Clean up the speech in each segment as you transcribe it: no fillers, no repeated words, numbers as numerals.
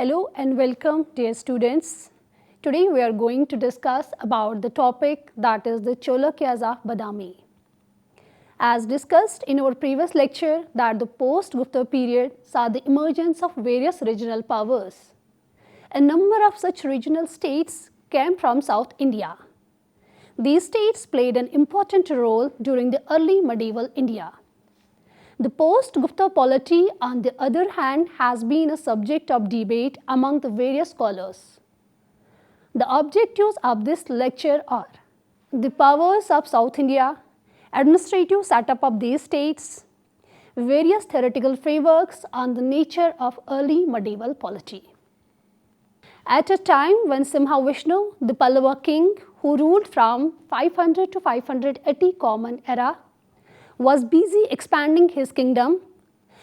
Hello and welcome, dear students. Today we are going to discuss about the topic that is the Chalukyas of Badami. As discussed in our previous lecture that the post-Gupta period saw the emergence of various regional powers. A number of such regional states came from South India. These states played an important role during the early medieval India. The post-Gupta polity, on the other hand, has been a subject of debate among the various scholars. The objectives of this lecture are the powers of South India, administrative setup of these states, various theoretical frameworks on the nature of early medieval polity. At a time when Simha-Vishnu, the Pallava king who ruled from 500 to 580 Common Era, was busy expanding his kingdom.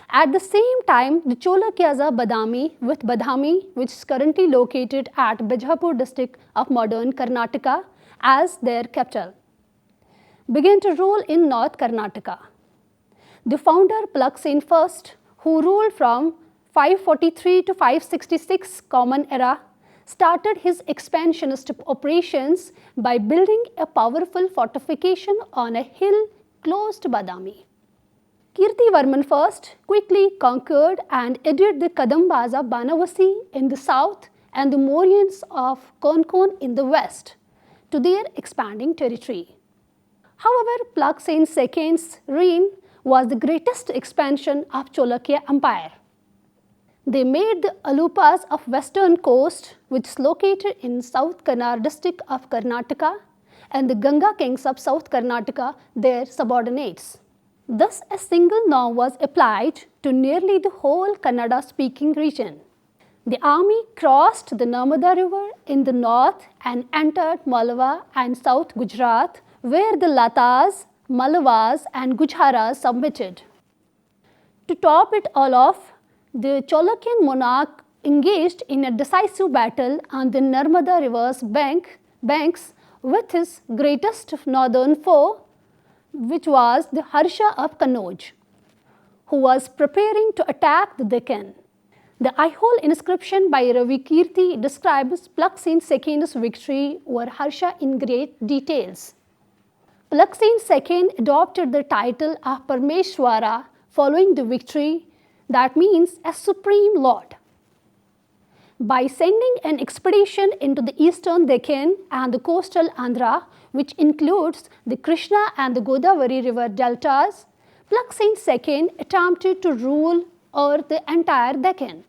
At the same time, the Chalukyas of Badami with Badami, which is currently located at Bijapur district of modern Karnataka, as their capital, began to rule in North Karnataka. The founder Plaksen I, who ruled from 543 to 566 Common Era, started his expansionist operations by building a powerful fortification on a hill close to Badami. Kirtivarman I quickly conquered and aided the Kadambas of Banavasi in the south and the Mauryans of Konkon in the west to their expanding territory. However, Plaksen II's reign was the greatest expansion of Chalukya Empire. They made the Alupas of western coast, which is located in South Kannada district of Karnataka, and the Ganga kings of South Karnataka their subordinates. Thus, a single norm was applied to nearly the whole Kannada-speaking region. The army crossed the Narmada river in the north and entered Malwa and South Gujarat, where the Latas, Malwas and Gujharas submitted. To top it all off, the Chalukyan monarch engaged in a decisive battle on the Narmada river's banks with his greatest northern foe, which was the Harsha of Kannauj, who was preparing to attack the Deccan. The Aihole inscription by Ravi Kirti describes Plaksen II's victory over Harsha in great details. Plaksen II adopted the title of Parmeshwara following the victory, that means a supreme lord. By sending an expedition into the eastern Deccan and the coastal Andhra, which includes the Krishna and the Godavari river deltas, Plaksen II attempted to rule over the entire Deccan.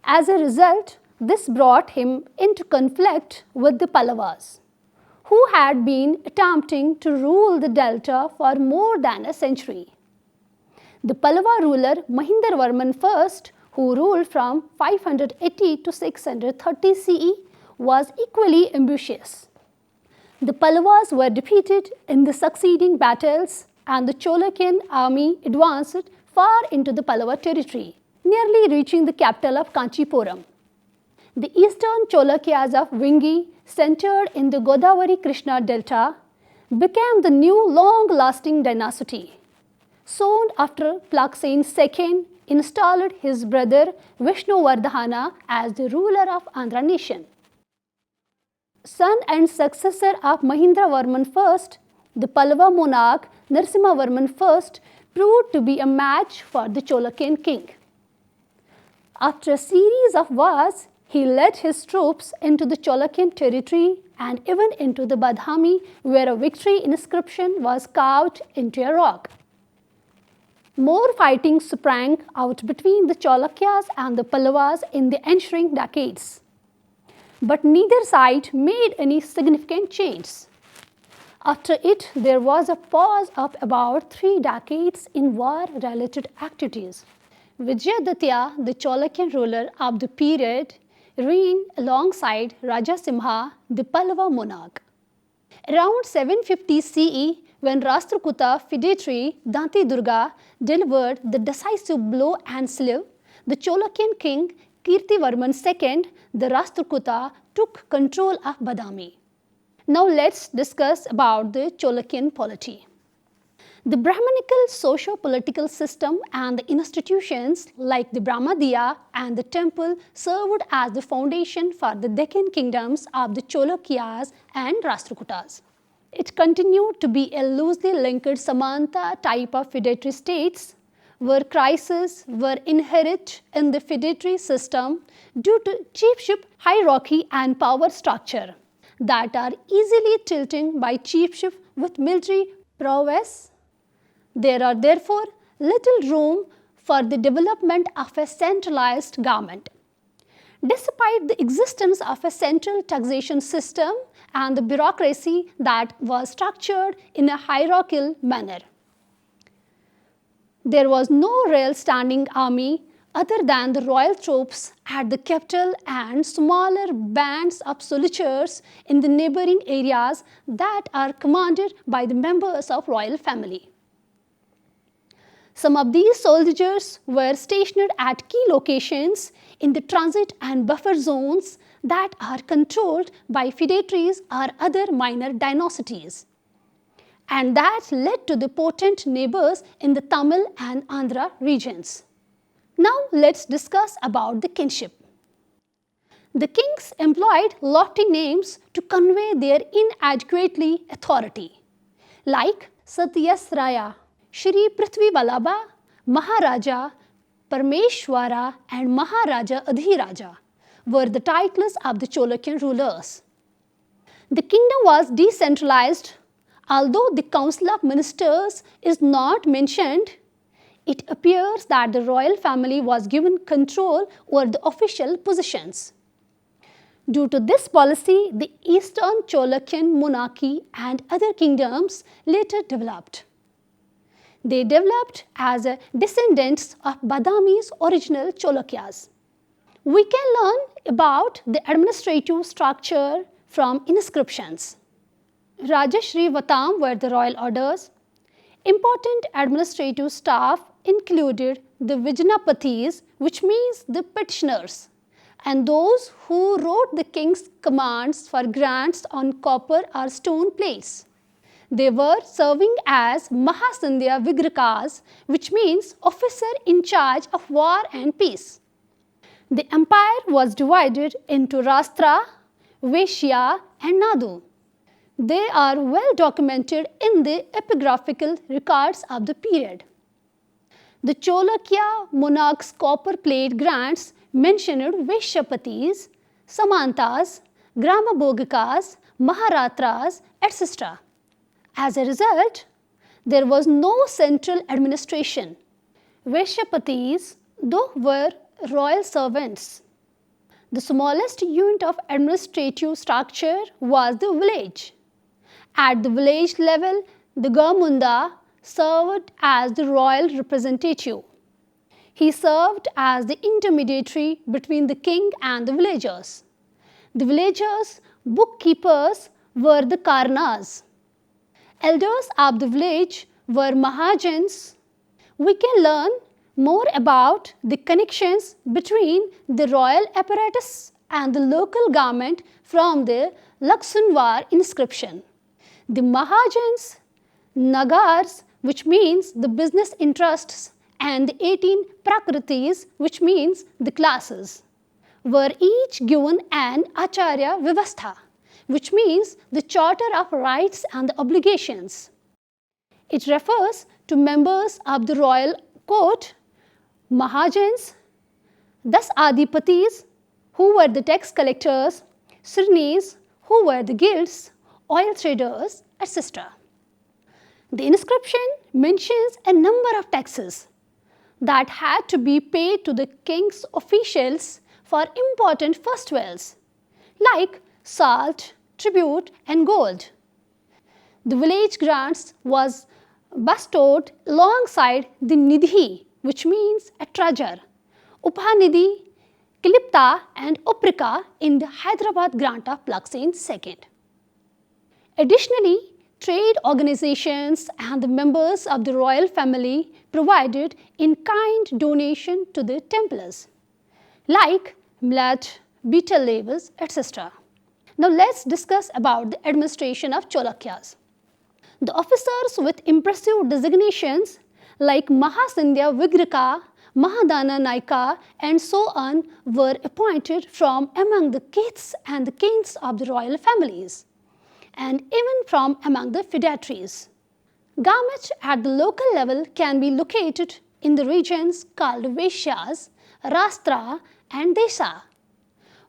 As a result, this brought him into conflict with the Pallavas, who had been attempting to rule the delta for more than a century. The Pallava ruler Mahindravarman I, who ruled from 580 to 630 CE, was equally ambitious. The Pallavas were defeated in the succeeding battles and the Chalukyan army advanced far into the Pallava territory, nearly reaching the capital of Kanchipuram. The eastern Chalukyas of Vingi, centered in the Godavari-Krishna delta, became the new long-lasting dynasty. Soon after, Plaksen II installed his brother Vishnuvardhana as the ruler of Andhra nation. Son and successor of Mahindravarman I, the Pallava monarch Narasimhavarman I proved to be a match for the Chalukyan king. After a series of wars, he led his troops into the Chalukyan territory and even into the Badami, where a victory inscription was carved into a rock. More fighting sprang out between the Chalukyas and the Pallavas in the ensuing decades, but neither side made any significant changes. After it, there was a pause of about 3 decades in war-related activities. Vijayaditya, the Chalukyan ruler of the period, reigned alongside Raja Simha, the Pallava monarch. Around 750 CE, when Rashtrakuta feudatory Danti Durga delivered the decisive blow and slew the Chalukyan king Kirtivarman II, the Rashtrakuta took control of Badami. Now let's discuss about the Chalukyan polity. The Brahmanical socio-political system and the institutions like the Brahmadiya and the temple served as the foundation for the Deccan kingdoms of the Chalukyas and Rashtrakutas. It continued to be a loosely linked Samanta type of feudatory states where crises were inherent in the feudatory system due to chiefship hierarchy and power structure that are easily tilting by chiefship with military prowess. There are therefore little room for the development of a centralized government. Despite the existence of a central taxation system and the bureaucracy that was structured in a hierarchical manner, there was no real standing army other than the royal troops at the capital and smaller bands of soldiers in the neighboring areas that are commanded by the members of royal family. Some of these soldiers were stationed at key locations in the transit and buffer zones that are controlled by feudatories or other minor dynasties. And that led to the potent neighbors in the Tamil and Andhra regions. Now let's discuss about the kingship. The kings employed lofty names to convey their inadequately authority, like Satyasraya, Shri Prithvi Vallabha, Maharaja, Parmeshwara and Maharaja Adhiraja were the titles of the Chalukyan rulers. The kingdom was decentralized. Although the Council of Ministers is not mentioned, it appears that the royal family was given control over the official positions. Due to this policy, the Eastern Chalukyan monarchy and other kingdoms later developed. They developed as descendants of Badami's original Chalukyas. We can learn about the administrative structure from inscriptions. Rajashri Vatam were the royal orders. Important administrative staff included the Vijnapathis, which means the petitioners, and those who wrote the king's commands for grants on copper or stone plates. They were serving as Mahasandhya Vigrakas, which means officer in charge of war and peace. The empire was divided into Rashtra, Vaishya and Nadu. They are well documented in the epigraphical records of the period. The Chalukya monarchs' copper plate grants mentioned Vaishyapatis, Samantas, Gramabogikas, Maharatras, etc. As a result, there was no central administration. Vaishyapatis, though, were royal servants. The smallest unit of administrative structure was the village. At the village level, the Gamunda served as the royal representative. He served as the intermediary between the king and the villagers. The villagers' bookkeepers were the Karnas. Elders of the village were Mahajans. We can learn more about the connections between the royal apparatus and the local government from the Laksunwar inscription. The Mahajans, Nagars, which means the business interests, and the 18 Prakritis, which means the classes, were each given an Acharya Vyavastha, which means the charter of rights and obligations. It refers to members of the royal court, Mahajans, thus Adipatis, who were the tax collectors, Srinis, who were the guilds, oil traders, etc. The inscription mentions a number of taxes that had to be paid to the king's officials for important festivals, like salt, tribute and gold. The village grants was bestowed alongside the Nidhi, which means a treasure, Upanidhi, Klipta and Uprika in the Hyderabad grant of Plaksen II. Additionally, trade organizations and the members of the royal family provided in-kind donation to the Templars, like millet, betel leaves, etc. Now let's discuss about the administration of Chalukyas. The officers with impressive designations like Mahasindhya Vigraka, Mahadana Naika and so on were appointed from among the kiths and the kings of the royal families, and even from among the feudatories. Government at the local level can be located in the regions called Vaishyas, Rastra and Desha,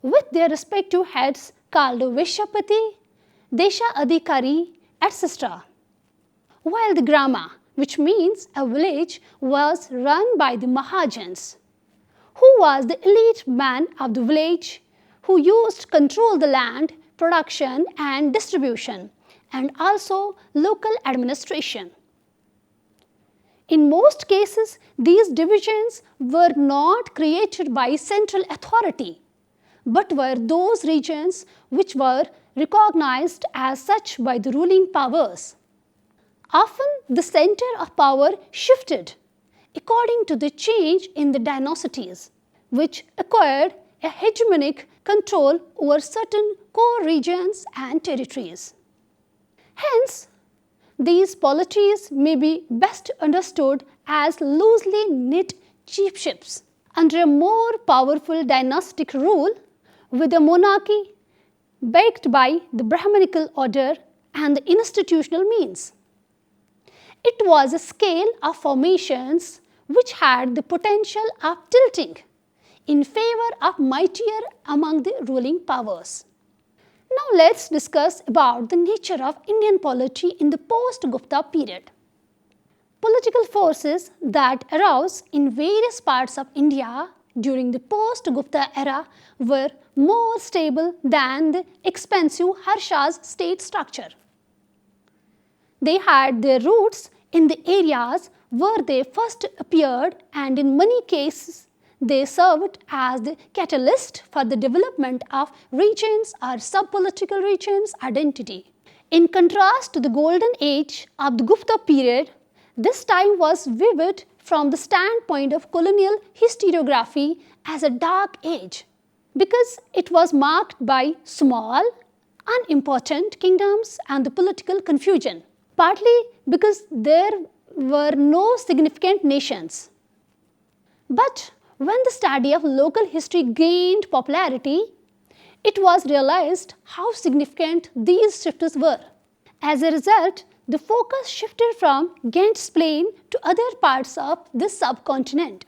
with their respective heads called Vaishyapati, Desha Adhikari, etc. While the Grama, which means a village, was run by the Mahajans, who was the elite man of the village who used to control the land, production and distribution, and also local administration. In most cases, these divisions were not created by central authority, but were those regions which were recognized as such by the ruling powers. Often the center of power shifted according to the change in the dynasties, which acquired a hegemonic control over certain core regions and territories. Hence, these polities may be best understood as loosely knit chiefships under a more powerful dynastic rule, with a monarchy backed by the Brahmanical order and the institutional means. It was a scale of formations which had the potential of tilting in favor of mightier among the ruling powers. Now let us discuss about the nature of Indian polity in the post-Gupta period. Political forces that arose in various parts of India during the post-Gupta era were more stable than the expansive Harsha's state structure. They had their roots in the areas where they first appeared, and in many cases they served as the catalyst for the development of regions or sub-political regions' identity. In contrast to the golden age of the Gupta period, this time was vivid from the standpoint of colonial historiography as a dark age, because it was marked by small, unimportant kingdoms and the political confusion, partly because there were no significant nations. But when the study of local history gained popularity, it was realized how significant these shifts were. As a result, the focus shifted from Ghent's plain to other parts of this subcontinent.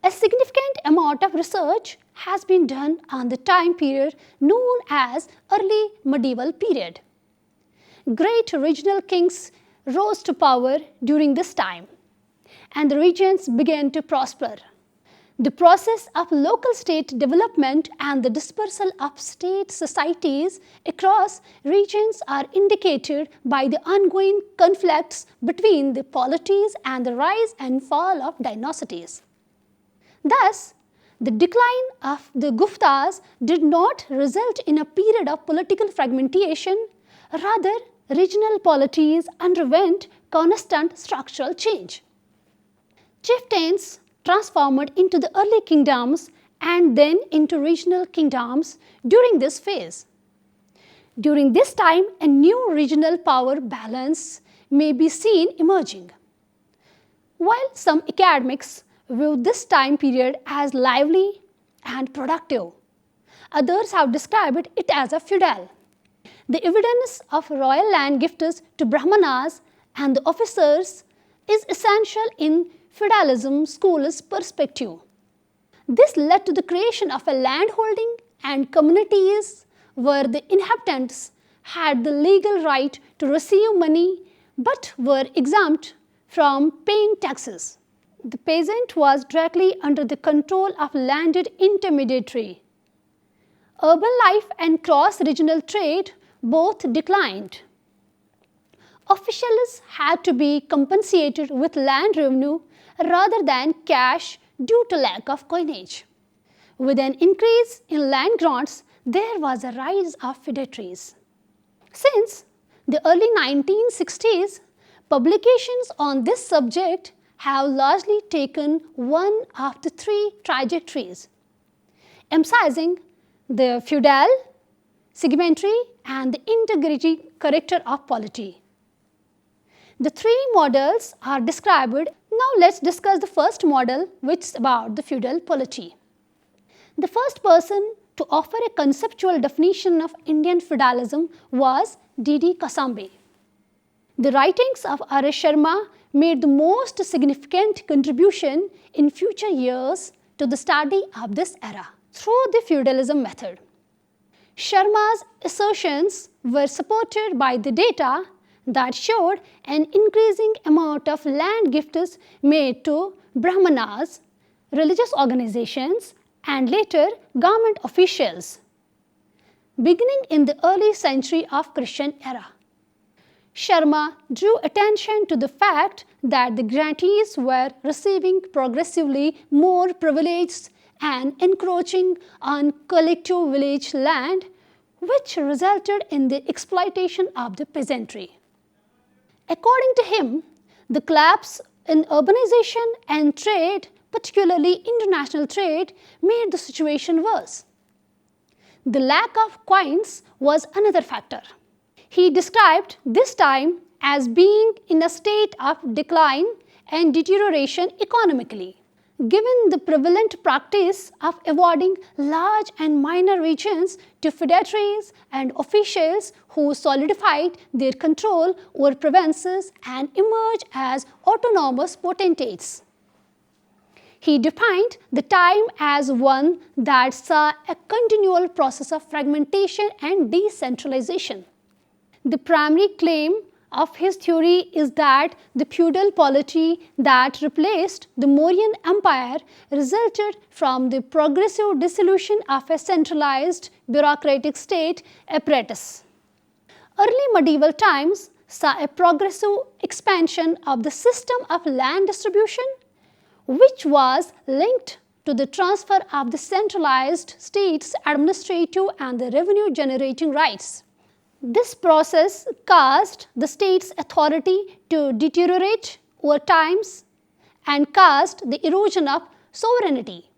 A significant amount of research has been done on the time period known as early medieval period. Great regional kings rose to power during this time, and the regions began to prosper. The process of local state development and the dispersal of state societies across regions are indicated by the ongoing conflicts between the polities and the rise and fall of dynasties. Thus, the decline of the Guptas did not result in a period of political fragmentation. Rather, regional polities underwent constant structural change. Chieftains transformed into the early kingdoms and then into regional kingdoms during this phase. During this time, a new regional power balance may be seen emerging. While some academics view this time period as lively and productive, others have described it as a feudal. The evidence of royal land gifts to Brahmanas and the officers is essential in feudalism school's perspective. This led to the creation of a landholding and communities where the inhabitants had the legal right to receive money but were exempt from paying taxes. The peasant was directly under the control of landed intermediary. Urban life and cross-regional trade both declined. Officials had to be compensated with land revenue rather than cash due to lack of coinage. With an increase in land grants, there was a rise of feudatories. Since the early 1960s, publications on this subject have largely taken one of the three trajectories, emphasizing the feudal, Segmentary, and the Integrative character of polity. The three models are described. Now let's discuss the first model, which is about the feudal polity. The first person to offer a conceptual definition of Indian feudalism was D.D. Kasambe. The writings of R. S. Sharma made the most significant contribution in future years to the study of this era through the feudalism method. Sharma's assertions were supported by the data that showed an increasing amount of land gifts made to Brahmanas, religious organizations, and later government officials, beginning in the early century of Christian era. Sharma drew attention to the fact that the grantees were receiving progressively more privileges and encroaching on collective village land, which resulted in the exploitation of the peasantry. According to him, the collapse in urbanization and trade, particularly international trade, made the situation worse. The lack of coins was another factor. He described this time as being in a state of decline and deterioration economically. Given the prevalent practice of awarding large and minor regions to feudatories and officials who solidified their control over provinces and emerged as autonomous potentates. He defined the time as one that saw a continual process of fragmentation and decentralization. The primary claim of his theory is that the feudal polity that replaced the Mauryan Empire resulted from the progressive dissolution of a centralized bureaucratic state apparatus. Early medieval times saw a progressive expansion of the system of land distribution, which was linked to the transfer of the centralized state's administrative and the revenue generating rights. This process caused the state's authority to deteriorate over times and caused the erosion of sovereignty.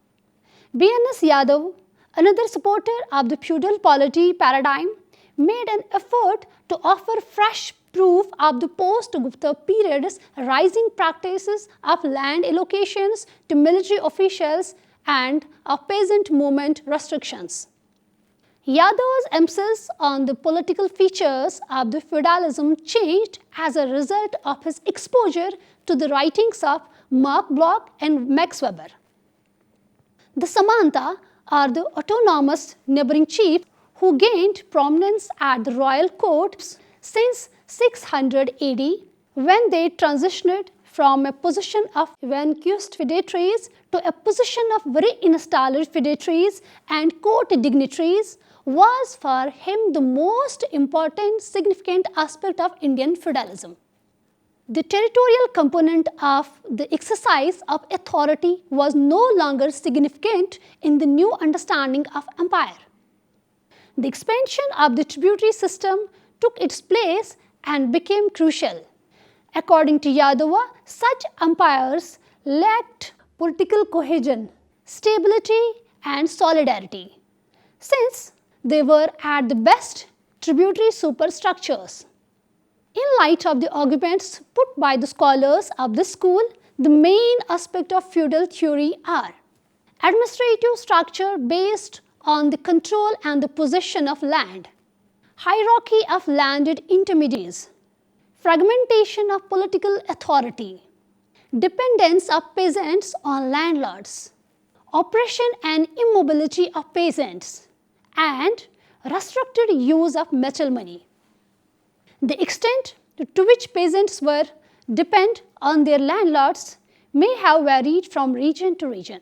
B.N.S. Yadav, another supporter of the feudal polity paradigm, made an effort to offer fresh proof of the post-Gupta period's rising practices of land allocations to military officials and of peasant movement restrictions. Yadav's emphasis on the political features of the feudalism changed as a result of his exposure to the writings of Mark Bloch and Max Weber. The Samanta, or the autonomous neighboring chiefs, who gained prominence at the royal courts since 600 AD, when they transitioned from a position of vanquished feudatories to a position of very installed feudatories and court dignitaries, was for him the most important significant aspect of Indian feudalism. The territorial component of the exercise of authority was no longer significant in the new understanding of empire. The expansion of the tributary system took its place and became crucial. According to Yadava, such empires lacked political cohesion, stability, and solidarity, since they were at the best tributary superstructures. In light of the arguments put by the scholars of this school, the main aspect of feudal theory are administrative structure based on the control and the possession of land, hierarchy of landed intermediaries, fragmentation of political authority, dependence of peasants on landlords, oppression and immobility of peasants, and restricted use of metal money. The extent to which peasants were dependent on their landlords may have varied from region to region.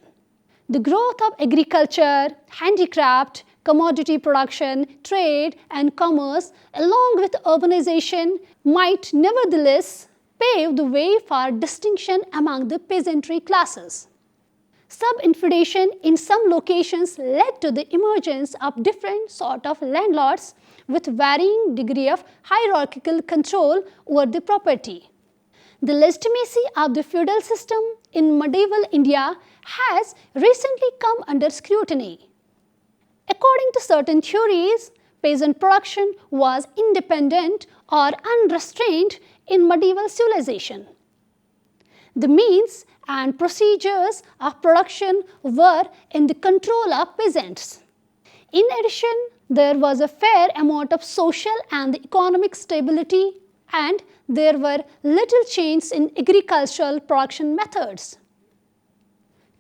The growth of agriculture, handicraft, commodity production, trade, and commerce, along with urbanization, might nevertheless pave the way for distinction among the peasantry classes. Sub-infeudation in some locations led to the emergence of different sorts of landlords with varying degree of hierarchical control over the property. The legitimacy of the feudal system in medieval India has recently come under scrutiny. According to certain theories, peasant production was independent or unrestrained in medieval civilization. The means and procedures of production were in the control of peasants. In addition, there was a fair amount of social and economic stability, and there were little changes in agricultural production methods.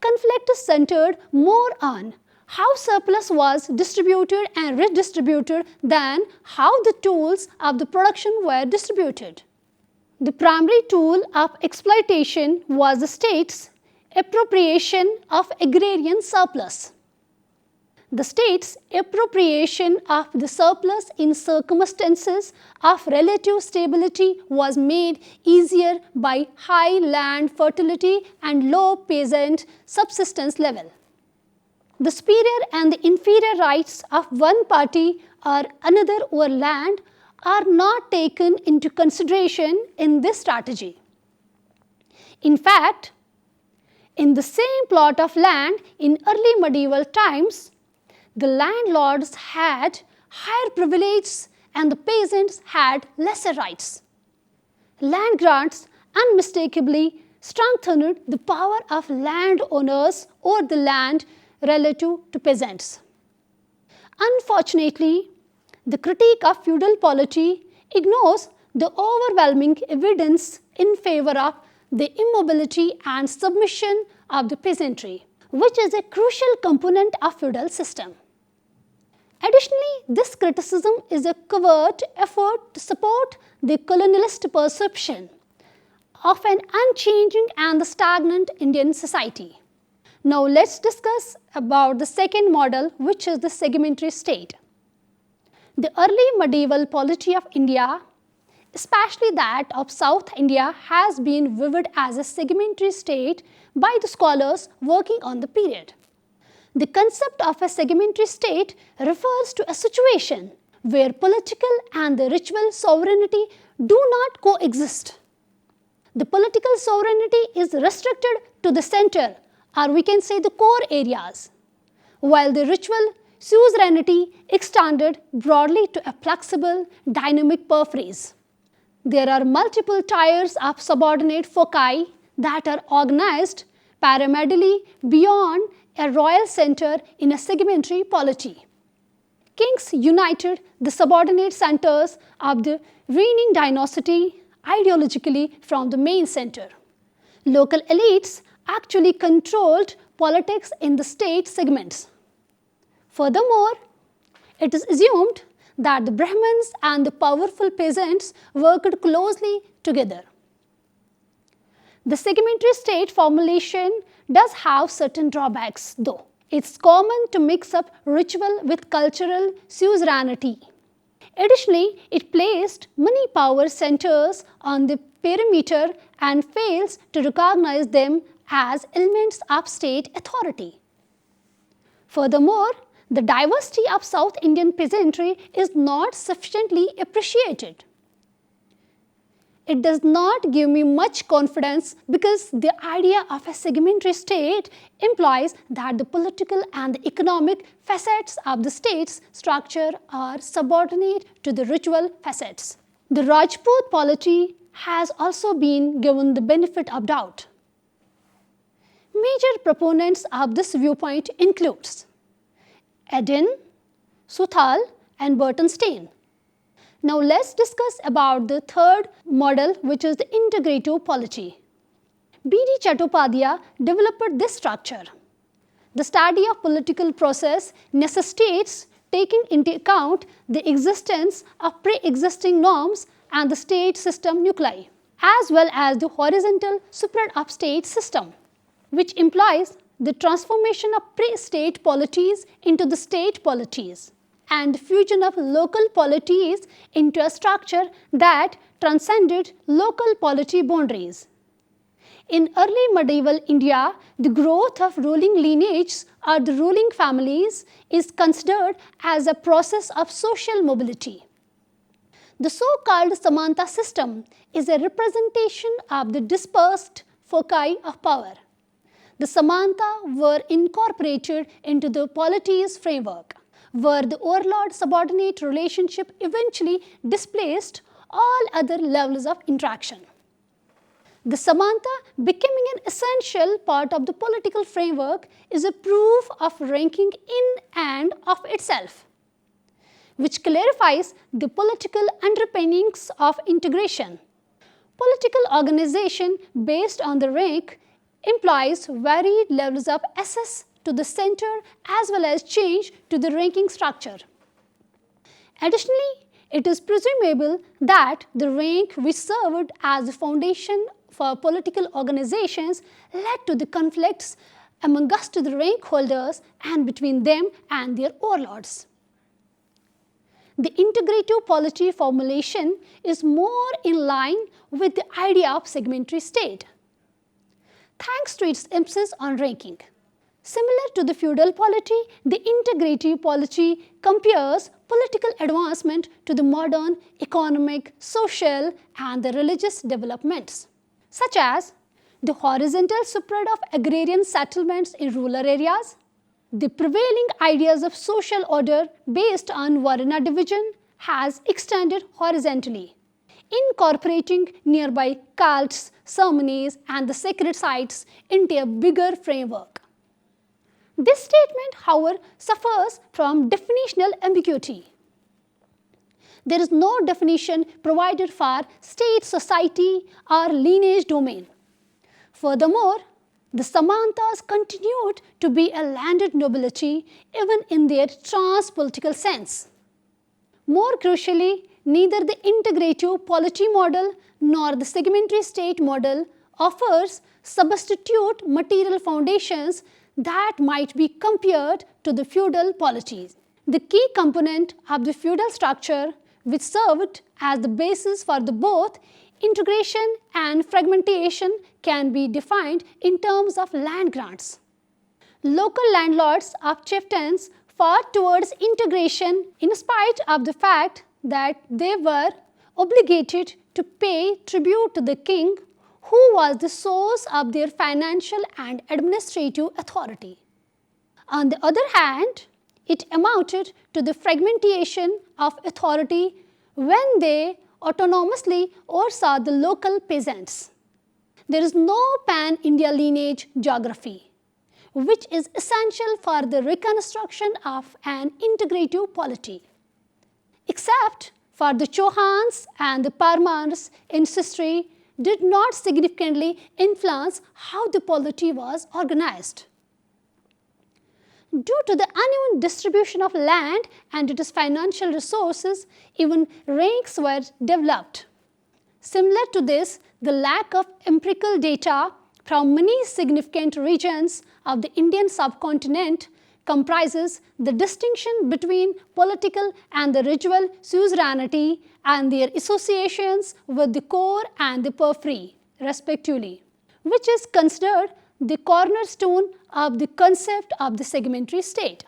Conflict is centered more on how surplus was distributed and redistributed than how the tools of the production were distributed. The primary tool of exploitation was the state's appropriation of agrarian surplus. The state's appropriation of the surplus in circumstances of relative stability was made easier by high land fertility and low peasant subsistence level. The superior and the inferior rights of one party or another over land are not taken into consideration in this strategy. In fact, in the same plot of land in early medieval times, the landlords had higher privileges and the peasants had lesser rights. Land grants unmistakably strengthened the power of landowners over the land relative to peasants. Unfortunately, the critique of feudal polity ignores the overwhelming evidence in favor of the immobility and submission of the peasantry, which is a crucial component of feudal system. Additionally, this criticism is a covert effort to support the colonialist perception of an unchanging and stagnant Indian society. Now let's discuss about the second model, which is the segmentary state. The early medieval polity of India, especially that of South India, has been viewed as a segmentary state by the scholars working on the period. The concept of a segmentary state refers to a situation where political and the ritual sovereignty do not coexist. The political sovereignty is restricted to the center, or we can say the core areas, while the ritual suzerainty extended broadly to a flexible, dynamic peripheries. There are multiple tiers of subordinate foci that are organized pyramidally beyond a royal center in a segmentary polity. Kings united the subordinate centers of the reigning dynasty ideologically from the main center. Local elites actually controlled politics in the state segments. Furthermore, it is assumed that the Brahmins and the powerful peasants worked closely together. The segmentary state formulation does have certain drawbacks, though. It's common to mix up ritual with cultural suzerainty. Additionally, it placed many power centers on the perimeter and fails to recognize them as elements of state authority. Furthermore, the diversity of South Indian peasantry is not sufficiently appreciated. It does not give me much confidence because the idea of a segmentary state implies that the political and the economic facets of the state's structure are subordinate to the ritual facets. The Rajput polity has also been given the benefit of doubt. Major proponents of this viewpoint includes Eden, Suthal, and Burton-Stein. Now let's discuss about the third model, which is the integrative polity. B.D. Chattopadhyay developed this structure. The study of political process necessitates taking into account the existence of pre-existing norms and the state system nuclei, as well as the horizontal spread of state system, which implies the transformation of pre-state polities into the state polities and fusion of local polities into a structure that transcended local polity boundaries. In early medieval India, the growth of ruling lineages or the ruling families is considered as a process of social mobility. The so-called Samanta system is a representation of the dispersed foci of power. The Samanta were incorporated into the polity's framework, where the overlord-subordinate relationship eventually displaced all other levels of interaction. The Samanta becoming an essential part of the political framework is a proof of ranking in and of itself, which clarifies the political underpinnings of integration. Political organization based on the rank implies varied levels of access to the center as well as change to the ranking structure. Additionally, it is presumable that the rank which served as the foundation for political organizations led to the conflicts amongst the rank holders and between them and their overlords. The integrative polity formulation is more in line with the idea of segmentary state, thanks to its emphasis on ranking. Similar to the feudal polity, the integrative polity compares political advancement to the modern economic, social, and the religious developments, such as the horizontal spread of agrarian settlements in rural areas, the prevailing ideas of social order based on Varna division has extended horizontally, incorporating nearby cults, ceremonies, and the sacred sites into a bigger framework. This statement, however, suffers from definitional ambiguity. There is no definition provided for state, society, or lineage domain. Furthermore, the Samantas continued to be a landed nobility even in their trans-political sense. More crucially, neither the integrative polity model nor the segmentary state model offers substitute material foundations that might be compared to the feudal polities. The key component of the feudal structure, which served as the basis for the both integration and fragmentation, can be defined in terms of land grants. Local landlords of chieftains fought towards integration in spite of the fact that they were obligated to pay tribute to the king, who was the source of their financial and administrative authority. On the other hand, it amounted to the fragmentation of authority when they autonomously oversaw the local peasants. There is no pan-India lineage geography, which is essential for the reconstruction of an integrative polity. Except for the Chauhans and the Parmars, ancestry did not significantly influence how the polity was organized. Due to the uneven distribution of land and its financial resources, even ranks were developed. Similar to this, the lack of empirical data from many significant regions of the Indian subcontinent comprises the distinction between political and the ritual suzerainty and their associations with the core and the periphery, respectively, which is considered the cornerstone of the concept of the segmentary state.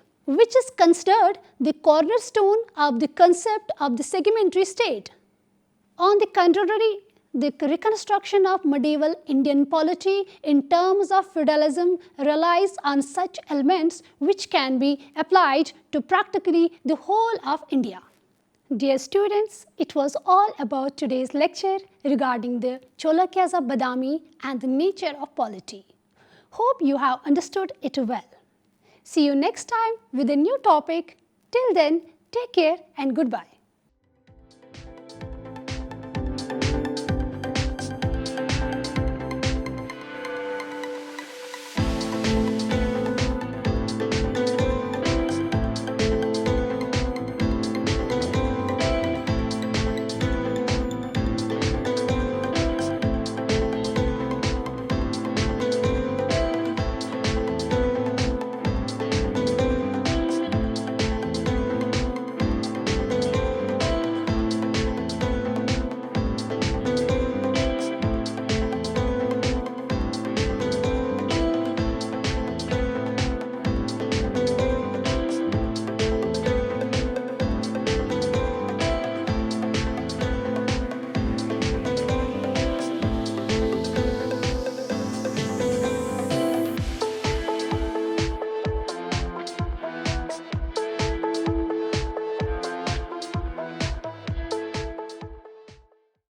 On the contrary, the reconstruction of medieval Indian polity in terms of feudalism relies on such elements which can be applied to practically the whole of India. Dear students, it was all about today's lecture regarding the Chalukyas of Badami and the nature of polity. Hope you have understood it well. See you next time with a new topic. Till then, take care and goodbye.